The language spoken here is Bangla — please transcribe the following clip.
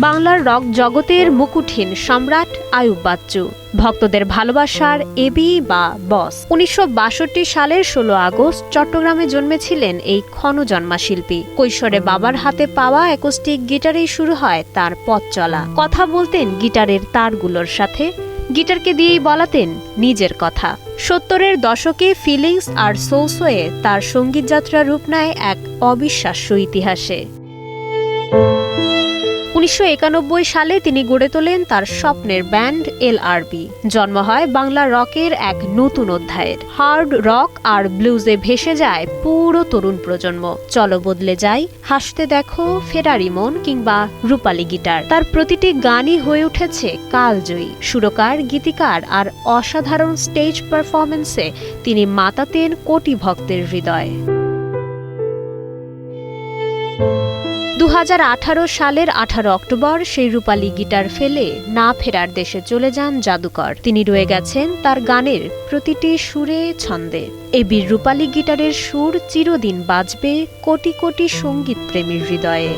বাংলার রক জগতের মুকুটহীন সম্রাট আইয়ুব বাচ্চু, ভক্তদের ভালোবাসার এবি বা বস। ১৯৬২ সালের ১৬ আগস্ট চট্টগ্রামে জন্মেছিলেন এই ক্ষণজন্মা শিল্পী। কৈশোরে বাবার হাতে পাওয়া অ্যাকোস্টিক গিটারেই শুরু হয় তার পথ চলা। কথা বলতেন গিটারের তারগুলোর সাথে, গিটারকে দিয়েই বলাতেন নিজের কথা। ৭০-এর দশকে ফিলিংস আর সোলসোয়ে তার সঙ্গীত যাত্রা রূপ নেয় এক অবিশ্বাস্য ইতিহাসে। ১৯৯১ সালে তিনি গড়ে তোলেন তার স্বপ্নের ব্যান্ড LRB। জন্ম হয় বাংলা রকের এক নতুন অধ্যায়ের। হার্ড রক আর ব্লুজে ভেসে যায় পুরো তরুণ প্রজন্ম। চলো বদলে যাই, হাসতে দেখো, ফেরারি মন কিংবা রূপালী গিটার, তার প্রতিটি গানই হয়ে উঠেছে কালজয়ী। সুরকার, গীতিকার আর অসাধারণ স্টেজ পারফরমেন্সে তিনি মাতাতেন কোটি ভক্তের হৃদয়। ২০১৮ সালের ১৮ অক্টোবর সেই রূপালী গিটার ফেলে না ফেরার দেশে চলে যান জাদুকর। তিনি রয়ে গেছেন তার গানের প্রতিটি সুরে, ছন্দে। এবির রূপালী গিটারের সুর চিরদিন বাজবে কোটি কোটি সঙ্গীত প্রেমীর হৃদয়ে।